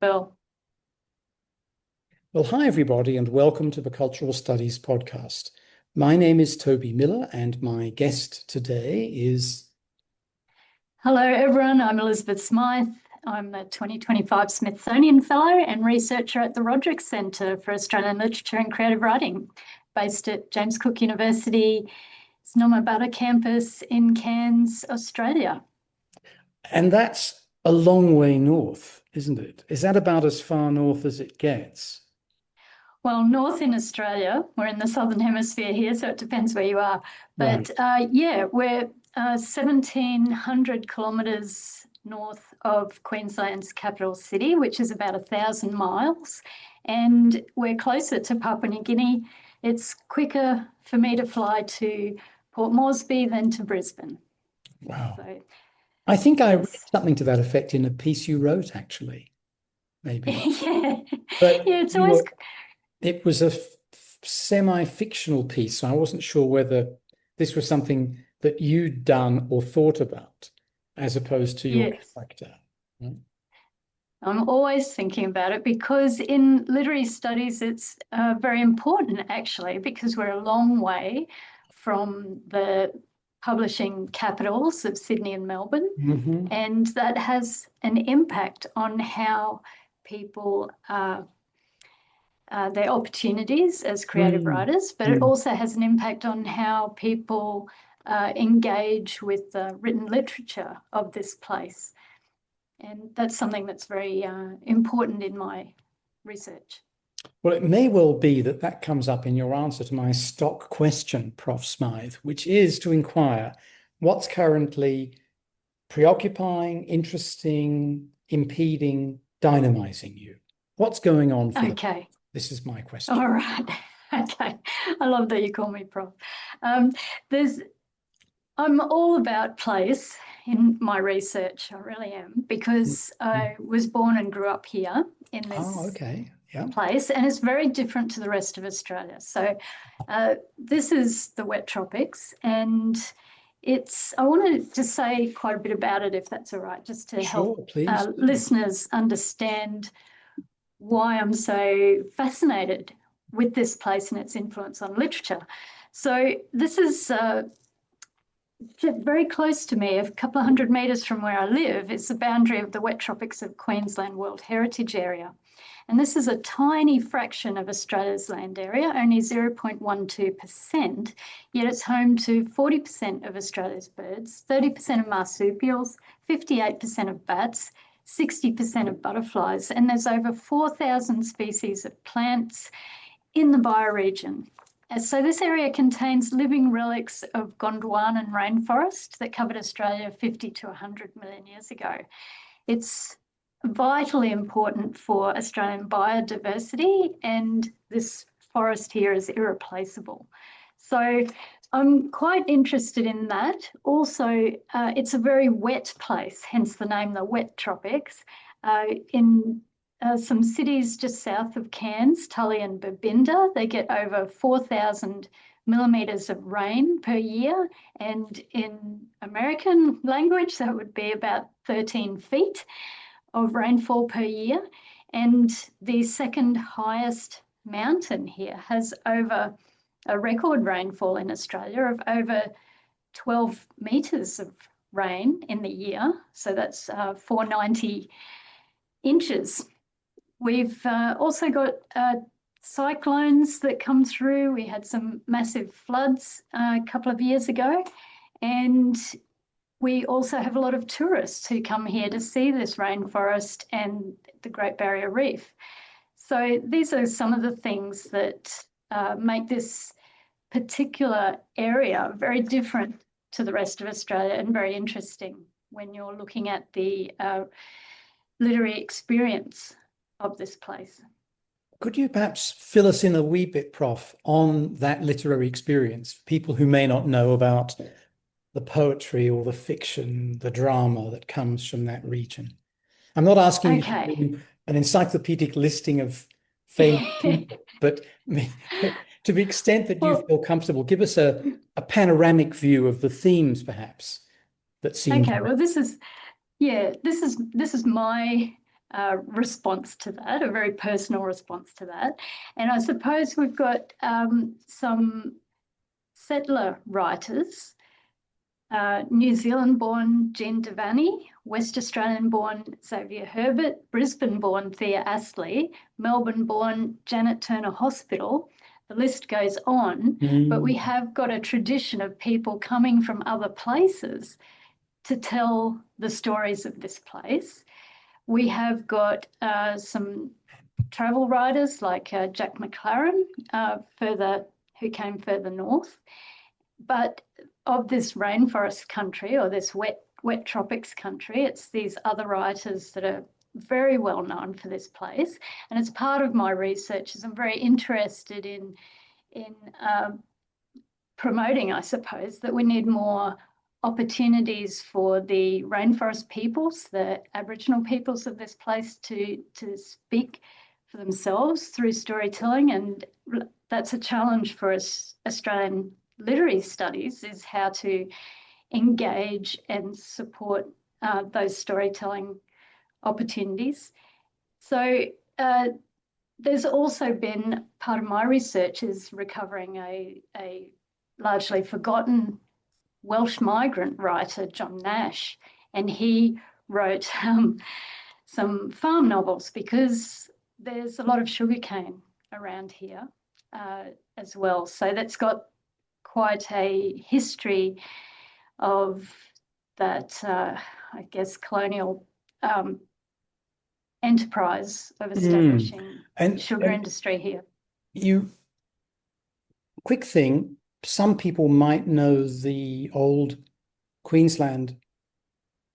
Bill. Well, hi, everybody, and welcome to the Cultural Studies podcast. My name is Toby Miller, and my guest today is... Hello, everyone. I'm Elizabeth Smyth. I'm the 2025 Smithsonian Fellow and researcher at the Roderick Centre for Australian Literature and Creative Writing, based at James Cook University, Snowmabutter campus in Cairns, Australia. And that's a long way north, isn't it? Is that about as far north as it gets? Well, north in Australia, we're in the Southern Hemisphere here, so it depends where you are. But yeah, we're 1,700 kilometres north of Queensland's capital city, which is about 1,000 miles. And we're closer to Papua New Guinea. It's quicker for me to fly to Port Moresby than to Brisbane. Wow. So, I think I read something to that effect in a piece you wrote, actually, maybe. yeah, But yeah, it's always... it was a semi-fictional piece, so I wasn't sure whether this was something that you'd done or thought about, as opposed to your character. Right? I'm always thinking about it because in literary studies, it's very important, actually, because we're a long way from the publishing capitals of Sydney and Melbourne. Mm-hmm. And that has an impact on how people their opportunities as creative writers, but it also has an impact on how people engage with the written literature of this place. And that's something that's very important in my research. Well, it may well be that that comes up in your answer to my stock question, Prof. Smyth, which is to inquire what's currently preoccupying, interesting, impeding, dynamizing you. What's going on for Okay. This is my question. All right. Okay. I love that you call me Prof. I'm all about place in my research. I really am, because I was born and grew up here in this place, and it's very different to the rest of Australia. So this is the wet tropics, and I wanted to say quite a bit about it, if that's all right, just to help listeners understand why I'm so fascinated with this place and its influence on literature. So this is very close to me, a couple of 100 metres from where I live. It's the boundary of the wet tropics of Queensland World Heritage Area. And this is a tiny fraction of Australia's land area, only 0.12%, yet it's home to 40% of Australia's birds, 30% of marsupials, 58% of bats, 60% of butterflies, and there's over 4,000 species of plants in the bioregion. So this area contains living relics of Gondwanan rainforest that covered Australia 50 to 100 million years ago. It's vitally important for Australian biodiversity, and this forest here is irreplaceable. So I'm quite interested in that. Also, it's a very wet place, hence the name, the wet tropics. In some cities just south of Cairns, Tully and Babinda, they get over 4,000 millimetres of rain per year. And in American language, that would be about 13 feet of rainfall per year. And the second highest mountain here has over a record rainfall in Australia of over 12 metres of rain in the year. So that's 490 inches. We've also got cyclones that come through. We had some massive floods a couple of years ago, and we also have a lot of tourists who come here to see this rainforest and the Great Barrier Reef. So these are some of the things that make this particular area very different to the rest of Australia and very interesting when you're looking at the literary experience of this place. Could you perhaps fill us in a wee bit, Prof, on that literary experience, people who may not know about the poetry or the fiction, the drama that comes from that region? I'm not asking you to do an encyclopedic listing of famous people, but to the extent that you feel comfortable, give us a panoramic view of the themes, perhaps, that seem. Okay, well, this is my response to that, a very personal response to that. And I suppose we've got some settler writers, New Zealand-born Jean Devaney, West Australian-born Xavier Herbert, Brisbane-born Thea Astley, Melbourne-born Janet Turner Hospital. The list goes on, but we have got a tradition of people coming from other places to tell the stories of this place. We have got some travel writers like Jack McLaren, who came further north. But of this rainforest country, or this wet tropics country, it's these other writers that are very well known for this place. And it's part of my research, as I'm very interested in promoting, I suppose, that we need more opportunities for the rainforest peoples, the Aboriginal peoples of this place, to speak for themselves through storytelling. And that's a challenge for us Australian literary studies, is how to engage and support those storytelling opportunities. So there's also been, part of my research is recovering a largely forgotten Welsh migrant writer, John Nash, and he wrote some farm novels, because there's a lot of sugarcane around here as well. So that's got quite a history of that, I guess, colonial enterprise of establishing sugar industry here. Quick thing, some people might know the old Queensland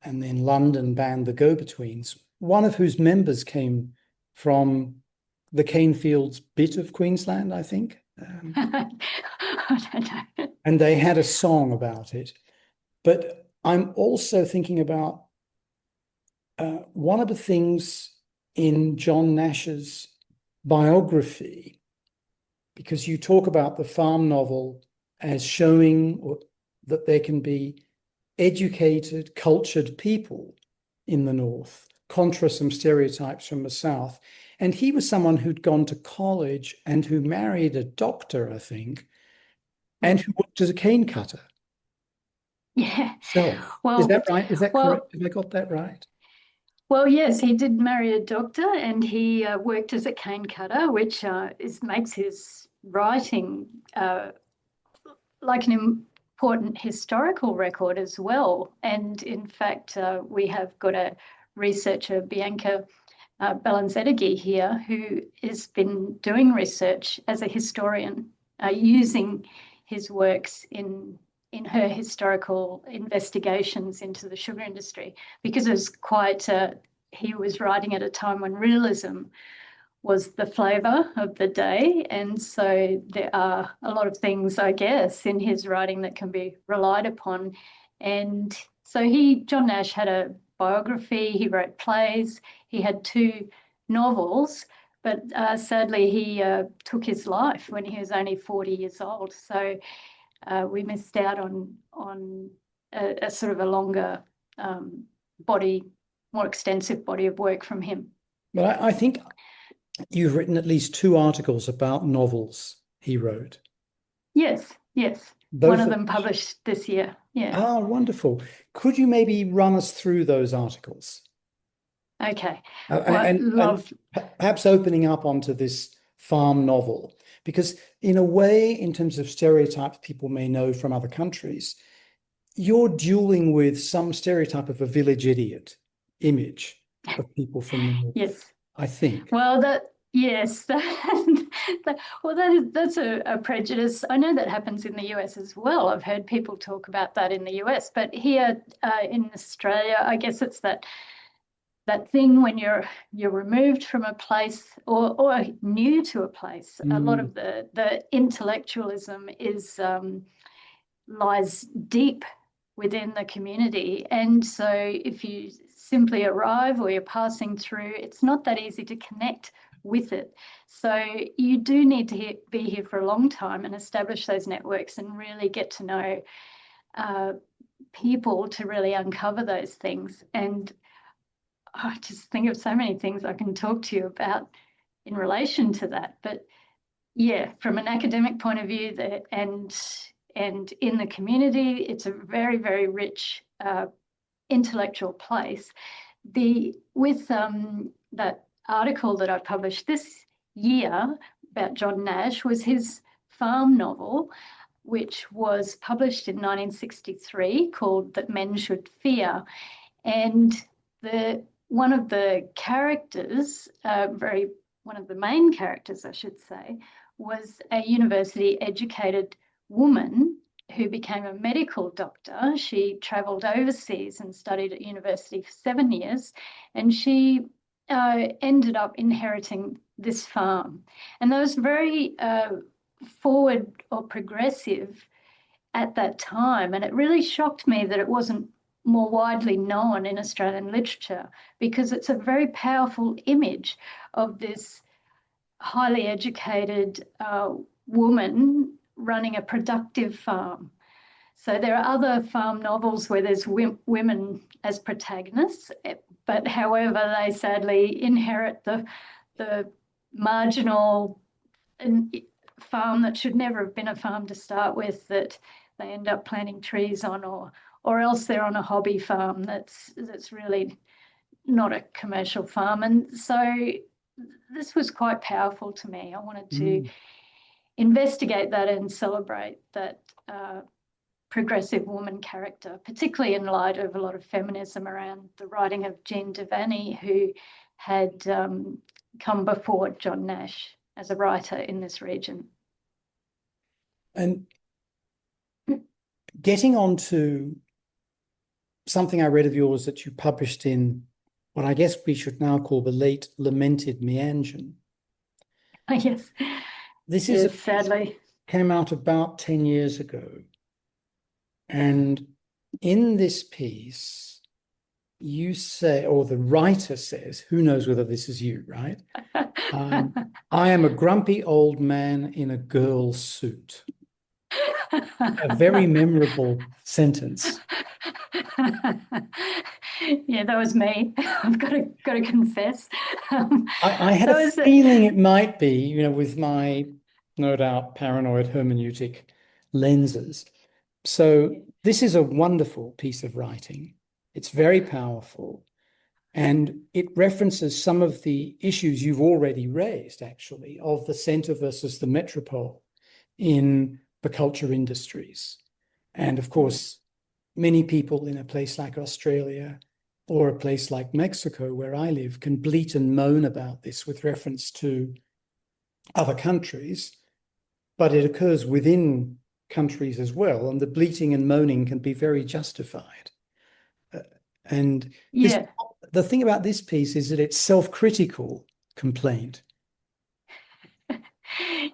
and then London band, the Go-Betweens, one of whose members came from the cane fields bit of Queensland, I think. I don't know. And they had a song about it. But I'm also thinking about one of the things in John Nash's biography, because you talk about the farm novel as showing that there can be educated, cultured people in the North, contra some stereotypes from the South. And he was someone who'd gone to college and who married a doctor, I think, and who worked as a cane cutter. Yeah. So, well, is that right? Is that correct? Have I got that right? Well, yes, he did marry a doctor, and he worked as a cane cutter, which makes his writing like an important historical record as well. And in fact, we have got a researcher, Bianca Belanzetegui here, who has been doing research as a historian, using his works in her historical investigations into the sugar industry, because it was quite, he was writing at a time when realism was the flavour of the day. And so there are a lot of things, I guess, in his writing that can be relied upon. And so John Nash had a biography, he wrote plays, he had 2 novels, but sadly he took his life when he was only 40 years old. So we missed out on a sort of a longer more extensive body of work from him. But I think you've written at least 2 articles about novels he wrote. Yes. One of them published this year. Yeah. Oh, wonderful. Could you maybe run us through those articles? Okay. And perhaps opening up onto this farm novel, because in a way, in terms of stereotypes people may know from other countries, you're dueling with some stereotype of a village idiot image of people from the North. Yes. I think. Well, that's a prejudice. I know that happens in the US as well. I've heard people talk about that in the US, but here in Australia, I guess it's that thing when you're removed from a place or new to a place. A lot of the intellectualism lies deep within the community, and so if you simply arrive or you're passing through, it's not that easy to connect with it. So you do need to be here for a long time and establish those networks and really get to know people to really uncover those things. And I just think of so many things I can talk to you about in relation to that. But yeah, from an academic point of view, and in the community, it's a very, very rich intellectual place. With that article that I published this year about John Nash was his farm novel, which was published in 1963, called That Men Should Fear. And one of the characters, one of the main characters, I should say, was a university educated woman who became a medical doctor. She travelled overseas and studied at university for 7 years, and she ended up inheriting this farm. And that was very forward or progressive at that time. And it really shocked me that it wasn't more widely known in Australian literature, because it's a very powerful image of this highly educated woman running a productive farm. So there are other farm novels where there's women as protagonists, but however, they sadly inherit the marginal farm that should never have been a farm to start with, that they end up planting trees on, or else they're on a hobby farm that's really not a commercial farm. And so this was quite powerful to me. I wanted to investigate that and celebrate that progressive woman character, particularly in light of a lot of feminism around the writing of Jean Devaney, who had come before John Nash as a writer in this region. And getting on to something I read of yours that you published in what I guess we should now call the late lamented Meanjin. Yes. This yes, is sadly came out about 10 years ago. And in this piece, you say, or the writer says, who knows whether this is you, right? I am a grumpy old man in a girl's suit. A very memorable sentence. Yeah, that was me. I've got to confess. I had a feeling it might be, with my no doubt paranoid hermeneutic lenses. So this is a wonderful piece of writing. It's very powerful. And it references some of the issues you've already raised, actually, of the centre versus the metropole in the culture industries. And of course, many people in a place like Australia or a place like Mexico, where I live, can bleat and moan about this with reference to other countries, but it occurs within countries as well. And the bleating and moaning can be very justified. And the thing about this piece is that it's self-critical complaint.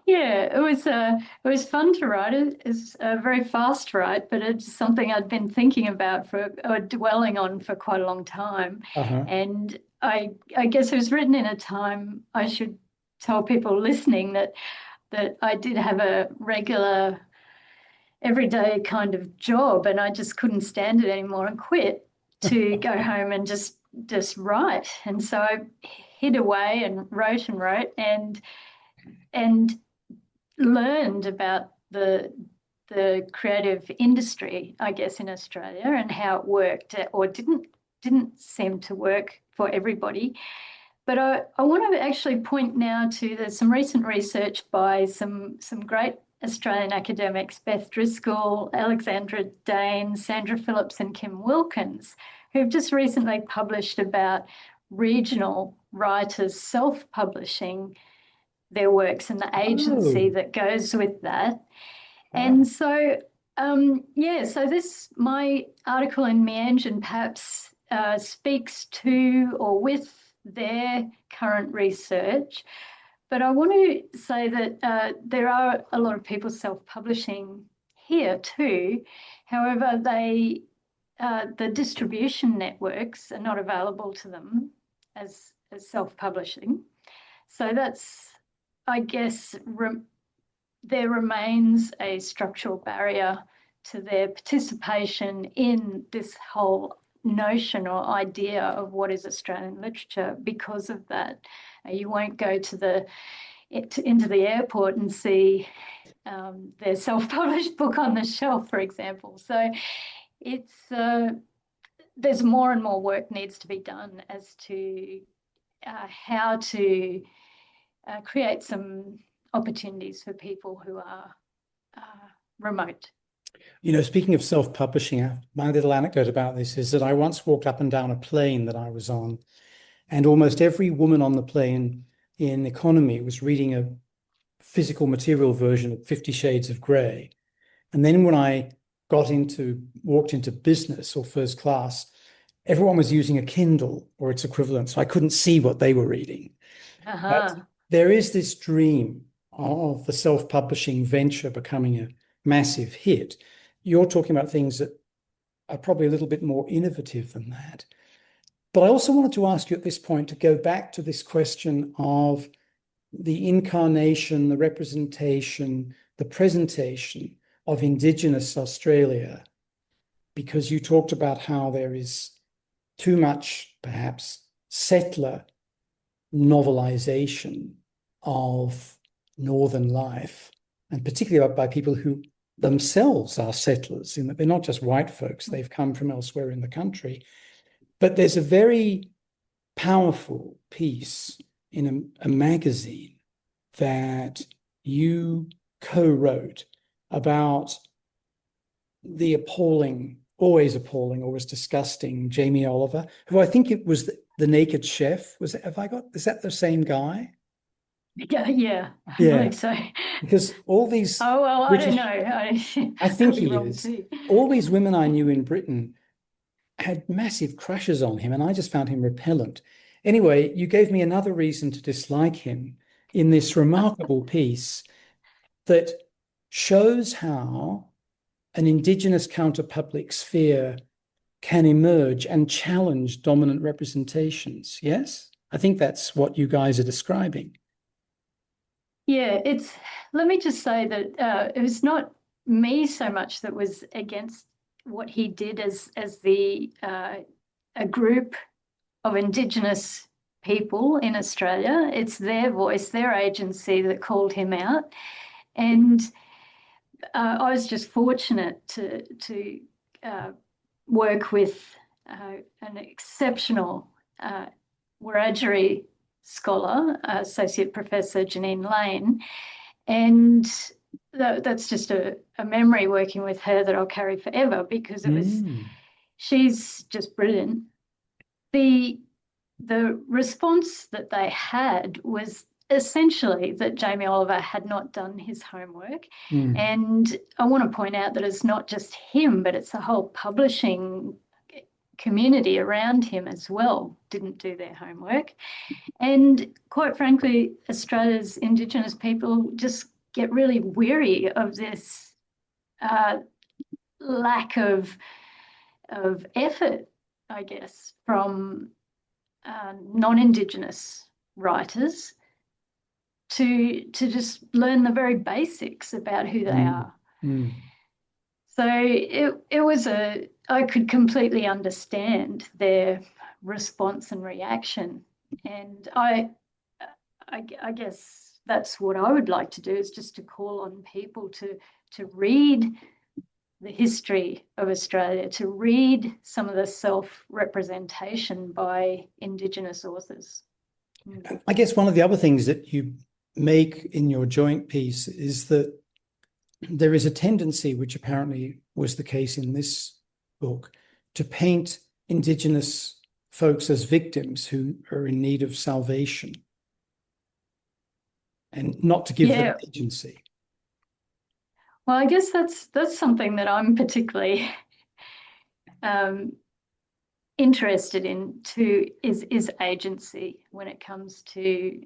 Yeah, it was fun to write. It's a very fast write, but it's something I'd been thinking about or dwelling on for quite a long time. And I guess it was written in a time, I should tell people listening that I did have a regular, everyday kind of job, and I just couldn't stand it anymore and quit to go home and just write. And so I hid away and wrote and learned about the creative industry, I guess, in Australia, and how it worked or didn't seem to work for everybody. But I want to actually point now to there's some recent research by some great Australian academics, Beth Driscoll, Alexandra Dane, Sandra Phillips and Kim Wilkins, who've just recently published about regional writers self-publishing their works and the agency that goes with that. Wow. And so, so my article in Meanjin perhaps speaks to or with their current research. But I want to say that there are a lot of people self-publishing here too. However, the distribution networks are not available to them as self-publishing. So that's, I guess, there remains a structural barrier to their participation in this whole notion or idea of what is Australian literature because of that. You won't go to into the airport and see their self-published book on the shelf, for example. So it's there's more and more work needs to be done as to how to create some opportunities for people who are remote. You know, speaking of self-publishing, my little anecdote about this is that I once walked up and down a plane that I was on, and almost every woman on the plane in economy was reading a physical material version of 50 Shades of Grey. And then when I walked into business or first class, everyone was using a Kindle or its equivalent, so I couldn't see what they were reading. But there is this dream of the self-publishing venture becoming a massive hit. You're talking about things that are probably a little bit more innovative than that. But I also wanted to ask you at this point to go back to this question of the incarnation, the representation, the presentation of Indigenous Australia, because you talked about how there is too much, perhaps, settler novelization of Northern life, and particularly by people who themselves are settlers, in that they're not just white folks, they've come from elsewhere in the country. But there's a very powerful piece in a magazine that you co-wrote about the always appalling, always disgusting Jamie Oliver, who I think it was the Naked Chef. Is that the same guy? Yeah, I believe so. Because all these I don't know. I think he is. Too. All these women I knew in Britain had massive crushes on him, and I just found him repellent. Anyway, you gave me another reason to dislike him in this remarkable piece that shows how an Indigenous counter-public sphere can emerge and challenge dominant representations. Yes? I think that's what you guys are describing. Yeah, let me just say that it was not me so much that was against what he did as a group of Indigenous people in Australia. It's their voice, their agency that called him out. And I was just fortunate to work with an exceptional Wiradjuri scholar, Associate Professor Janine Lane, and that's just a memory working with her that I'll carry forever, because she's just brilliant. The response that they had was essentially that Jamie Oliver had not done his homework. And I want to point out that it's not just him, but it's the whole publishing community around him as well didn't do their homework. And quite frankly, Australia's Indigenous people just get really weary of this lack of effort, I guess, from non-Indigenous writers to just learn the very basics about who they are. So it was I could completely understand their response and reaction. And I guess that's what I would like to do, is just to call on people to read the history of Australia, to read some of the self-representation by Indigenous authors. I guess one of the other things that you make in your joint piece is that there is a tendency, which apparently was the case in this book, to paint Indigenous folks as victims who are in need of salvation, and not to give them agency. Well, I guess that's something that I'm particularly interested in too, is agency when it comes to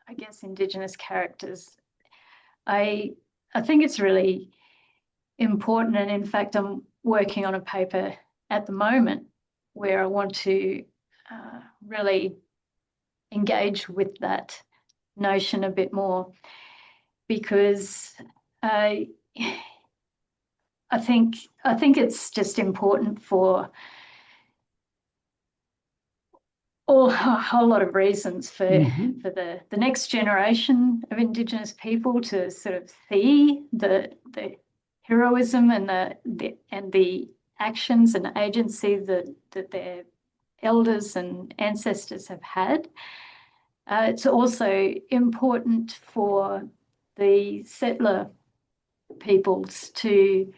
I guess Indigenous characters. I think it's really important, and in fact I'm working on a paper at the moment where I want to really engage with that notion a bit more, because I think it's just important for a whole lot of reasons for Mhm. the next generation of Indigenous people to sort of see the heroism and the actions and agency that their elders and ancestors have had. It's also important for the settler peoples to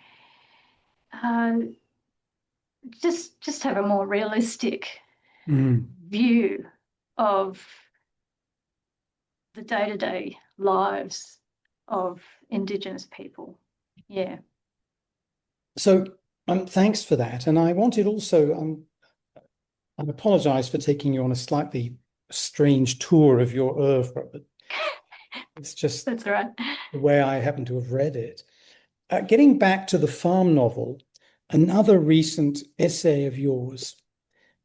uh, just have a more realistic Mm. view of the day-to-day lives of Indigenous people. Yeah. So, thanks for that. And I wanted also, I apologize for taking you on a slightly strange tour of your oeuvre, but it's just That's right. the way I happen to have read it. Getting back to the farm novel, another recent essay of yours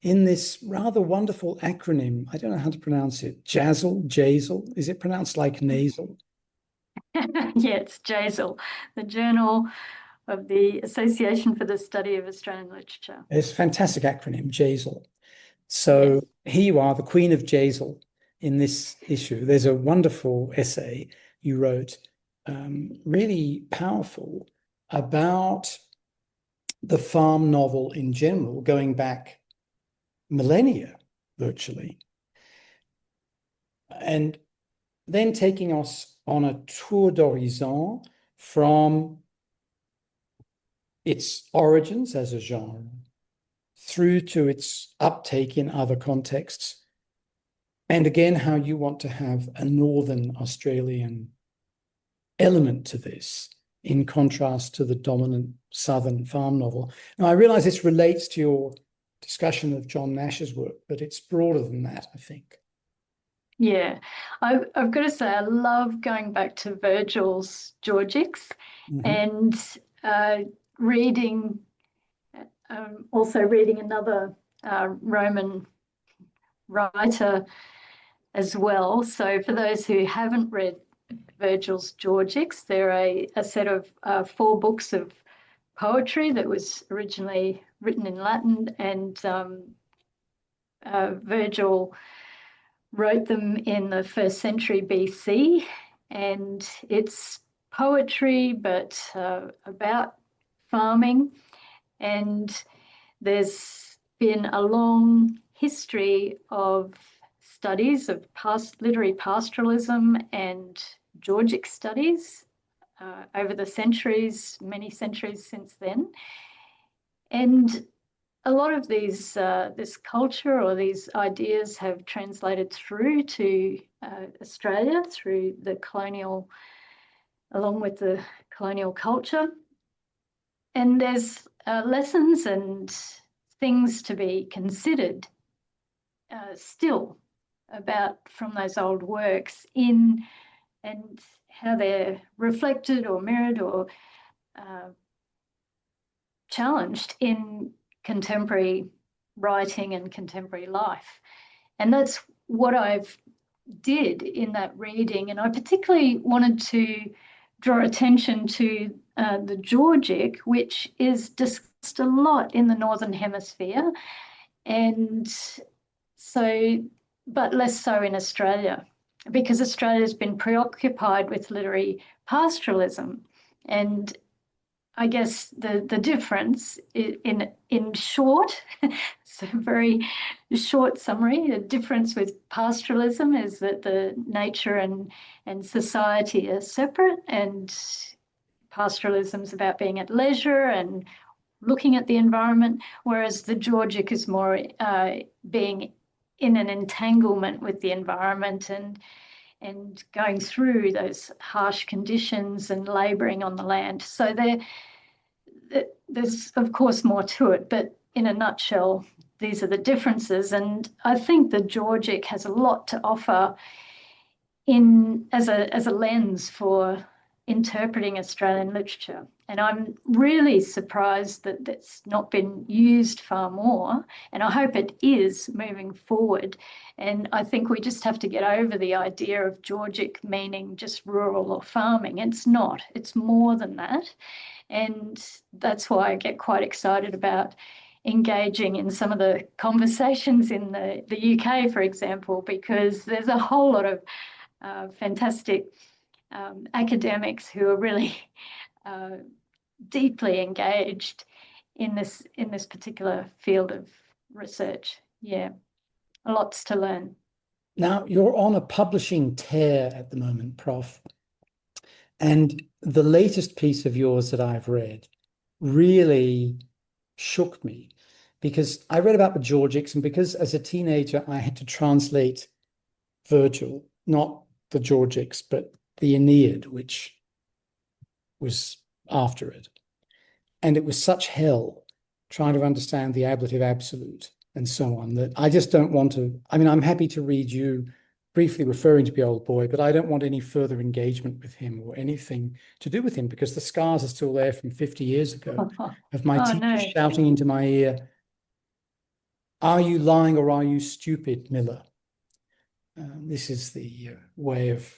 in this rather wonderful acronym. I don't know how to pronounce it. Jazel. Is it pronounced like nasal? Yeah, it's JASL, the Journal of the Association for the Study of Australian Literature. It's a fantastic acronym, Jazel. Yes. So here you are, the Queen of Jazel in this issue. There's a wonderful essay you wrote, really powerful, about the farm novel in general, going back millennia, virtually, and then taking us on a tour d'horizon from its origins as a genre through to its uptake in other contexts. And again, how you want to have a Northern Australian element to this in contrast to the dominant Southern farm novel. Now, I realize this relates to your discussion of John Nash's work, but it's broader than that, I think. Yeah. I've got to say, I love going back to Virgil's Georgics Mhm. and reading, also reading another Roman writer as well. So for those who haven't read Virgil's Georgics, they're a set of 4 books of poetry that was originally written in Latin, and Virgil wrote them in the 1st century BC. And it's poetry, but about farming. And there's been a long history of studies of literary pastoralism and Georgic studies over the centuries, many centuries since then. And a lot of this culture or these ideas have translated through to Australia through the colonial, along with the colonial culture. And there's lessons and things to be considered still about from those old works in and how they're reflected or mirrored or uh, challenged in contemporary writing and contemporary life. And that's what I've did in that reading. And I particularly wanted to draw attention to the Georgic, which is discussed a lot in the Northern Hemisphere. And so, but less so in Australia, because Australia's been preoccupied with literary pastoralism. And I guess the difference in short, so very short summary, the difference with pastoralism is that the nature and society are separate, and pastoralism is about being at leisure and looking at the environment, whereas the Georgic is more being in an entanglement with the environment and going through those harsh conditions and labouring on the land. So there's of course more to it, but in a nutshell, these are the differences. And I think the Georgic has a lot to offer in as a lens for interpreting Australian literature. And I'm really surprised that that's not been used far more. And I hope it is moving forward. And I think we just have to get over the idea of Georgic meaning just rural or farming. It's not, it's more than that. And that's why I get quite excited about engaging in some of the conversations in the UK, for example, because there's a whole lot of fantastic academics who are really deeply engaged in this particular field of research. Yeah, lots to learn. Now, you're on a publishing tear at the moment, Prof. And the latest piece of yours that I've read really shook me because I read about the Georgics, and because as a teenager I had to translate Virgil, not the Georgics, but the Aeneid, which was after it. And it was such hell trying to understand the ablative absolute and so on that I just don't want to. I mean, I'm happy to read you briefly referring to the old boy, but I don't want any further engagement with him or anything to do with him because the scars are still there from 50 years ago of my Oh, teacher no. shouting into my ear, "Are you lying or are you stupid, Miller?" This is the way of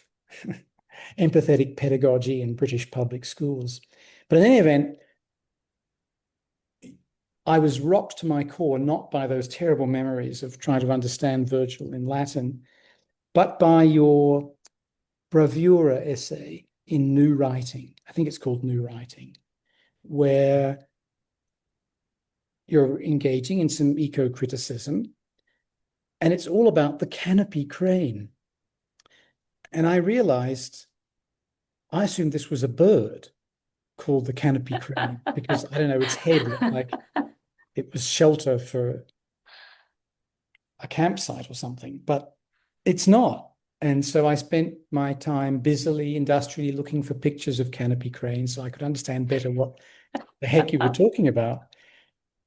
empathetic pedagogy in British public schools. But in any event, I was rocked to my core, not by those terrible memories of trying to understand Virgil in Latin, but by your bravura essay in New Writing. I think it's called New Writing, where you're engaging in some eco-criticism, and it's all about the canopy crane. And I realized, I assumed this was a bird called the canopy crane because, I don't know, its head looked like it was shelter for a campsite or something, but it's not. And so I spent my time busily, industrially looking for pictures of canopy cranes so I could understand better what the heck you were talking about.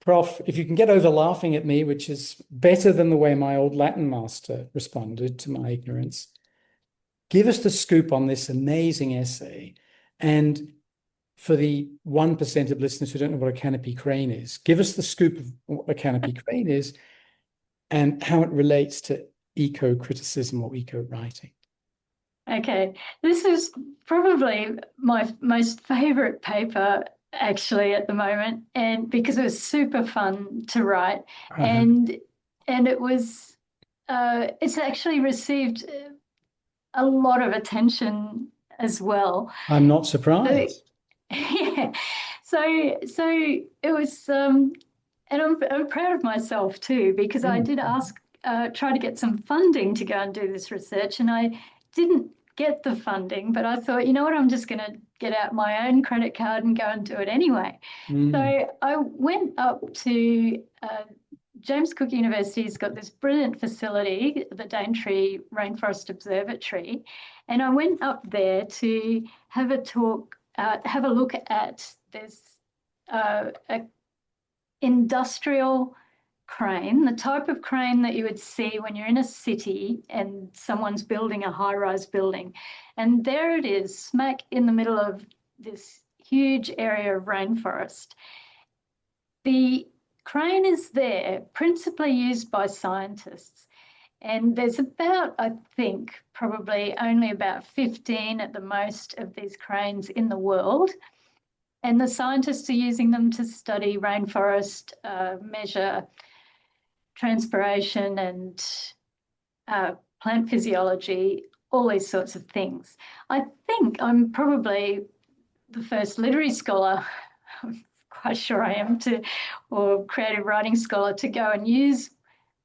Prof, if you can get over laughing at me, which is better than the way my old Latin master responded to my ignorance, give us the scoop on this amazing essay. And for the 1% of listeners who don't know what a canopy crane is, give us the scoop of what a canopy crane is and how it relates to eco-criticism or eco-writing. Okay, this is probably my most favorite paper actually at the moment, and because it was super fun to write, and it was it's actually received a lot of attention as well. I'm not surprised. Yeah, so it was, and I'm proud of myself too because I did ask, try to get some funding to go and do this research, and I didn't get the funding, but I thought, you know what, I'm just going to get out my own credit card and go and do it anyway. So I went up to James Cook University's got this brilliant facility, the Daintree Rainforest Observatory, and I went up there to have a talk, have a look at this industrial crane, the type of crane that you would see when you're in a city and someone's building a high-rise building. And there it is, smack in the middle of this huge area of rainforest. The crane is there, principally used by scientists. And there's about, I think, probably only about 15 at the most of these cranes in the world. And the scientists are using them to study rainforest, measure transpiration and plant physiology, all these sorts of things. I think I'm probably the first literary scholar, I'm quite sure I am, or creative writing scholar to go and use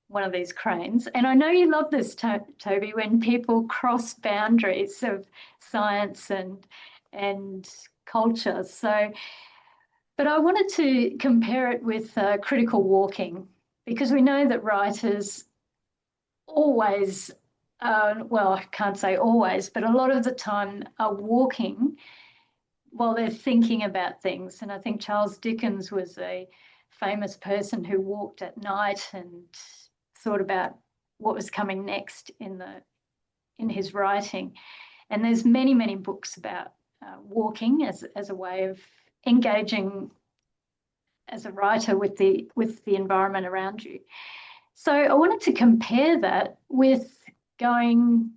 one of these cranes. And I know you love this, Toby, when people cross boundaries of science and culture. So, but I wanted to compare it with critical walking, because we know that writers always, well, I can't say always, but a lot of the time are walking while they're thinking about things. And I think Charles Dickens was a famous person who walked at night and thought about what was coming next in his writing. And there's many, many books about walking as a way of engaging as a writer with the environment around you. So I wanted to compare that with going,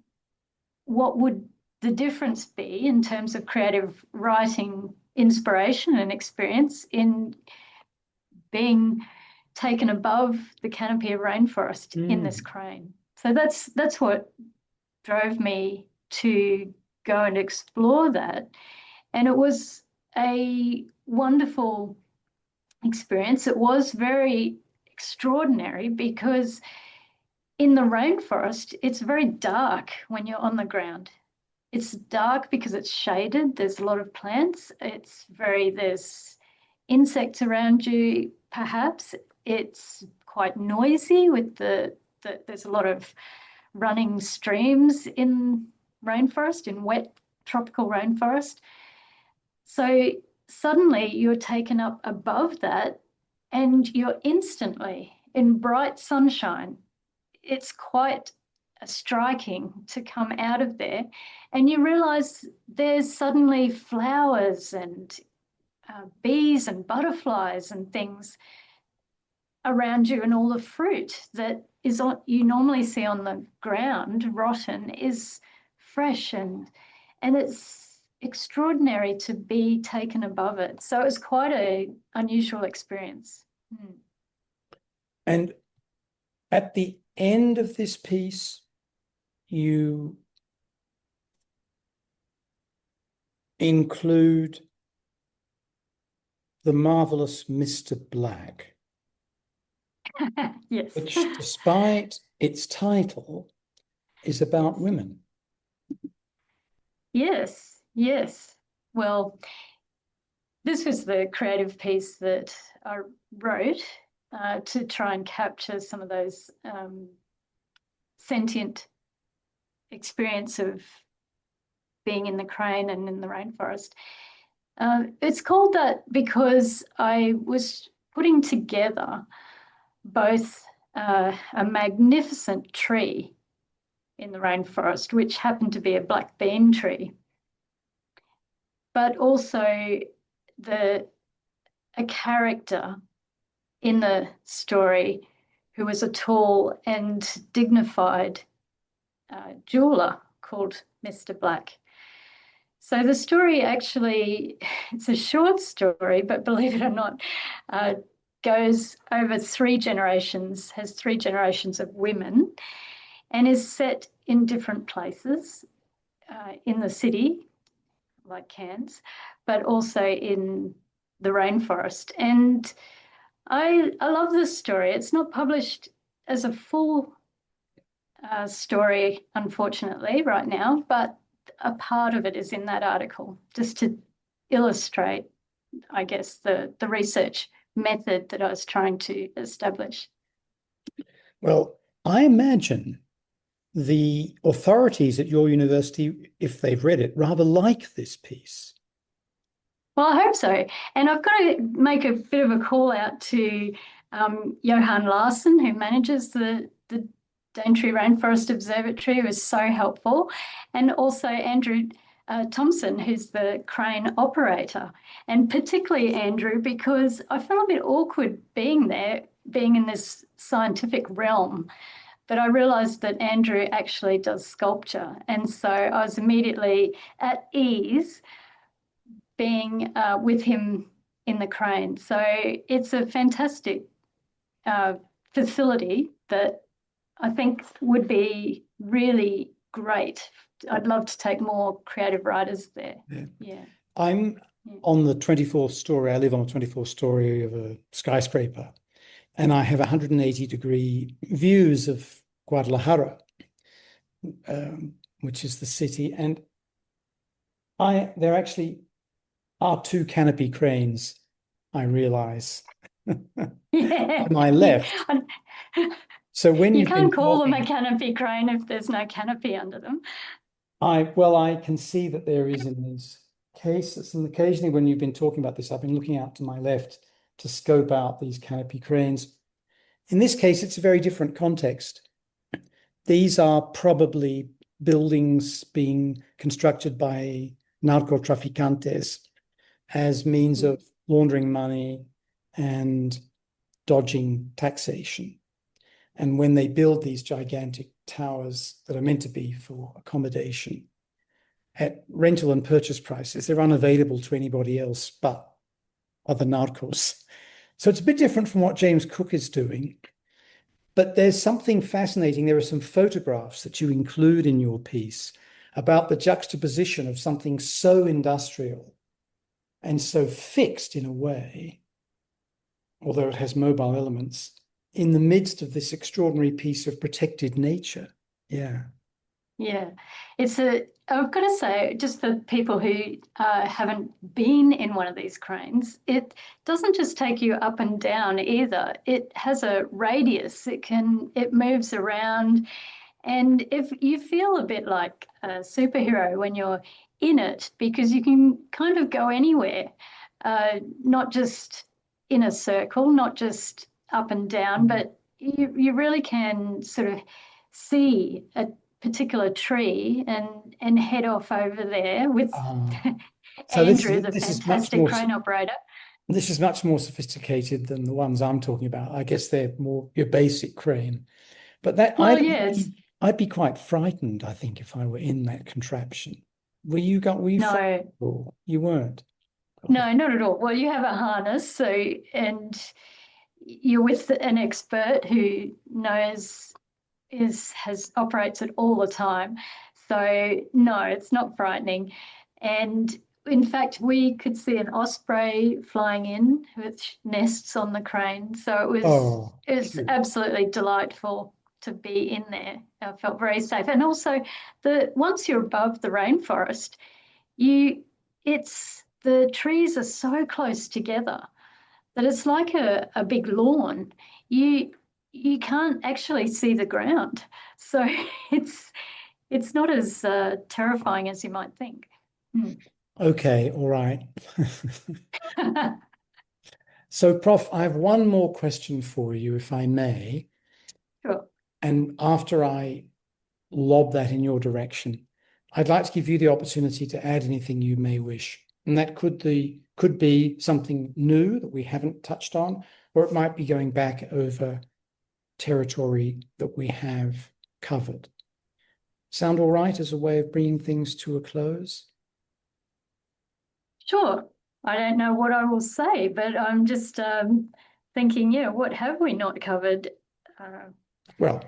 what would the difference be in terms of creative writing inspiration and experience in being taken above the canopy of rainforest in this crane. So that's what drove me to go and explore that. And it was a wonderful experience. It was very extraordinary because in the rainforest, it's very dark when you're on the ground. It's dark because it's shaded. There's a lot of plants. There's insects around you, perhaps. It's quite noisy with there's a lot of running streams in rainforest, in wet tropical rainforest. So suddenly you're taken up above that and you're instantly in bright sunshine. It's quite striking to come out of there, and you realize there's suddenly flowers and bees and butterflies and things around you, and all the fruit that you normally see on the ground rotten is fresh, and it's extraordinary to be taken above it. So it was quite an unusual experience. And at the end of this piece, you include the marvelous Mr. Black. Yes. Which, despite its title, is about women. Yes, yes. Well, this was the creative piece that I wrote to try and capture some of those sentient experience of being in the crane and in the rainforest. It's called that because I was putting together both a magnificent tree in the rainforest, which happened to be a black bean tree, but also a character in the story who was a tall and dignified jeweler called Mr. Black. So the story actually, it's a short story, but believe it or not, goes over 3 generations, has 3 generations of women, and is set in different places in the city, like Cairns, but also in the rainforest. And I love this story. It's not published as a full story, unfortunately, right now, but a part of it is in that article, just to illustrate, I guess, the research method that I was trying to establish. Well, I imagine the authorities at your university, if they've read it, rather like this piece. Well, I hope so. And I've got to make a bit of a call out to Johan Larsen, who manages the Daintree Rainforest Observatory, who was so helpful, and also Andrew Thompson, who's the crane operator. And particularly Andrew, because I felt a bit awkward being there, being in this scientific realm. But I realised that Andrew actually does sculpture. And so I was immediately at ease being with him in the crane. So it's a fantastic facility that I think would be really great. I'd love to take more creative writers there. Yeah. I'm on the 24th story. I live on the 24th story of a skyscraper, and I have 180-degree views of Guadalajara, which is the city. And there actually are 2 canopy cranes, I realize, Yeah. on my left. So when you can't call them a canopy crane if there's no canopy under them. I can see that there is in these cases, and occasionally when you've been talking about this, I've been looking out to my left to scope out these canopy cranes. In this case, it's a very different context. These are probably buildings being constructed by narcotraficantes as means of laundering money and dodging taxation. And when they build these gigantic towers that are meant to be for accommodation at rental and purchase prices, they're unavailable to anybody else but other narcos. So it's a bit different from what James Cook is doing, but there's something fascinating. There are some photographs that you include in your piece about the juxtaposition of something so industrial and so fixed in a way, although it has mobile elements, in the midst of this extraordinary piece of protected nature. Yeah. Yeah, I've got to say, just for people who haven't been in one of these cranes, it doesn't just take you up and down either. It has a radius, it moves around. And if you feel a bit like a superhero when you're in it, because you can kind of go anywhere, not just in a circle, not just up and down, but you really can sort of see a particular tree and head off over there with So Andrew, the this is much fantastic more crane operator. this is much more sophisticated than the ones I'm talking about. I guess they're more your basic crane. But that Well, yeah, I'd be quite frightened, I think, if I were in that contraption. Were you frightened? no, Or you weren't? no, not at all. Well, you have a harness, so and you're with an expert who knows has operates it all the time. So no, it's not frightening. And in fact, we could see an osprey flying in with nests on the crane. So Oh, it was phew. absolutely delightful to be in there. I felt very safe. And also the once you're above the rainforest, you the trees are so close together that it's like a big lawn. You you can't actually see the ground. So it's it's not as terrifying as you might think. Hmm. Okay, all right. So, Prof, I have one more question for you, if I may. Sure. And after I lob that in your direction, I'd like to give you the opportunity to add anything you may wish. And that could be something new that we haven't touched on, or it might be going back over territory that we have covered. Sound all right as a way of bringing things to a close? Sure. I don't know what I will say, but I'm just thinking, yeah, what have we not covered? Uh, Well,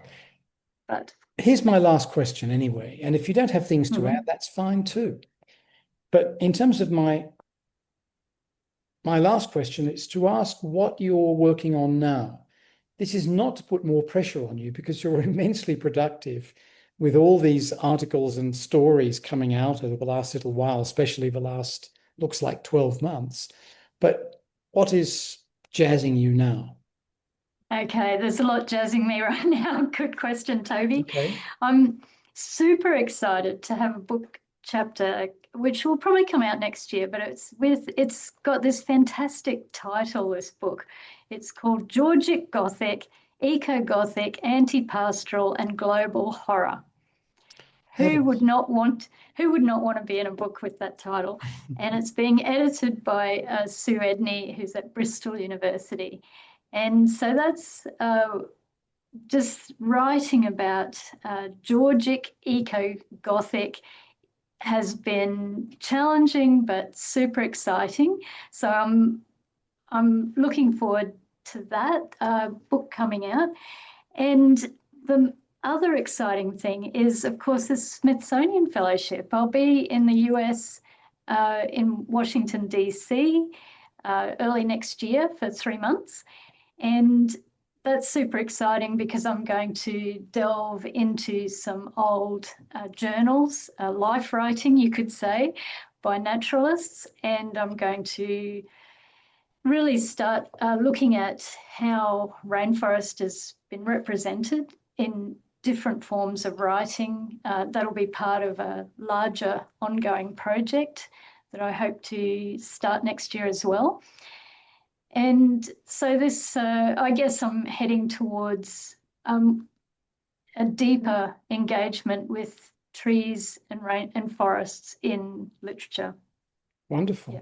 but here's my last question anyway. And if you don't have things to add, mhm. that's fine too. But in terms of my last question, it's to ask what you're working on now. This is not to put more pressure on you because you're immensely productive with all these articles and stories coming out over the last little while, especially the last, looks like 12 months. But what is jazzing you now? Okay, there's a lot jazzing me right now. Good question, Toby. Okay. I'm super excited to have a book chapter, which will probably come out next year, but it's got this fantastic title, this book. It's called Georgic Gothic, Eco Gothic, Anti-Pastoral and Global Horror. Who would Heavens. not want who would not want to be in a book with that title? And it's being edited by Sue Edney, who's at Bristol University. And so that's just writing about Georgic eco-Gothic has been challenging but super exciting. So I'm looking forward to that book coming out. And the other exciting thing is, of course, the Smithsonian Fellowship. I'll be in the US in Washington, DC early next year for 3 months. And that's super exciting because I'm going to delve into some old journals, life writing, you could say, by naturalists. And I'm going to really start looking at how rainforest has been represented in different forms of writing. That'll be part of a larger ongoing project that I hope to start next year as well. And so this, I guess I'm heading towards a deeper engagement with trees and rain and forests in literature. Wonderful. Yeah.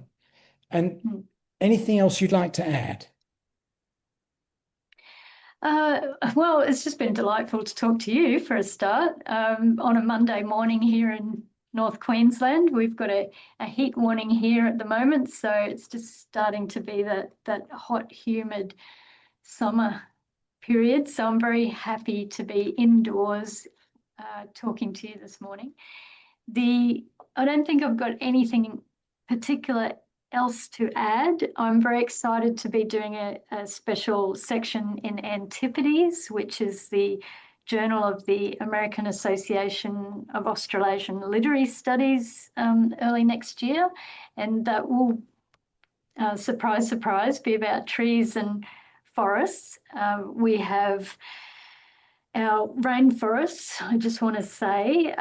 And Hmm. anything else you'd like to add? Well, it's just been delightful to talk to you for a start on a Monday morning here in North Queensland. We've got a heat warning here at the moment, so it's just starting to be that hot, humid summer period. So I'm very happy to be indoors talking to you this morning. I don't think I've got anything particular else to add. I'm very excited to be doing a special section in Antipodes, which is the journal of the American Association of Australasian Literary Studies early next year. And that will, surprise, surprise, be about trees and forests. We have our rainforests, I just want to say,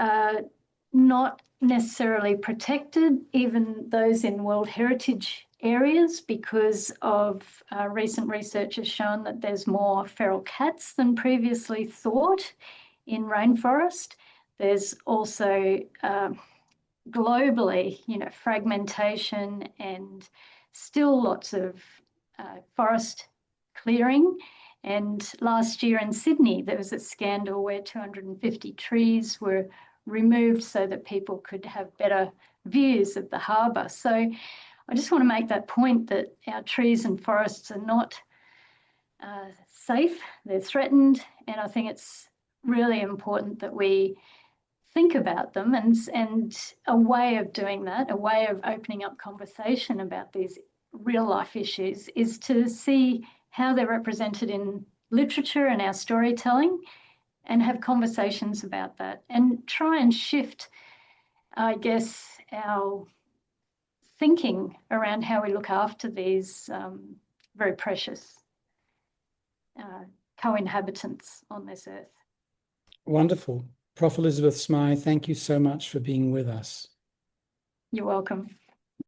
not necessarily protected, even those in World Heritage areas, because of recent research has shown that there's more feral cats than previously thought in rainforest. There's also globally, fragmentation and still lots of forest clearing. And last year in Sydney, there was a scandal where 250 trees were removed so that people could have better views of the harbour. So I just want to make that point that our trees and forests are not safe, they're threatened, and I think it's really important that we think about them, and a way of doing that, a way of opening up conversation about these real life issues, is to see how they're represented in literature and our storytelling, and have conversations about that and try and shift, I guess, our thinking around how we look after these very precious co-inhabitants on this earth. Wonderful. Prof. Elizabeth Smyth, thank you so much for being with us. You're welcome.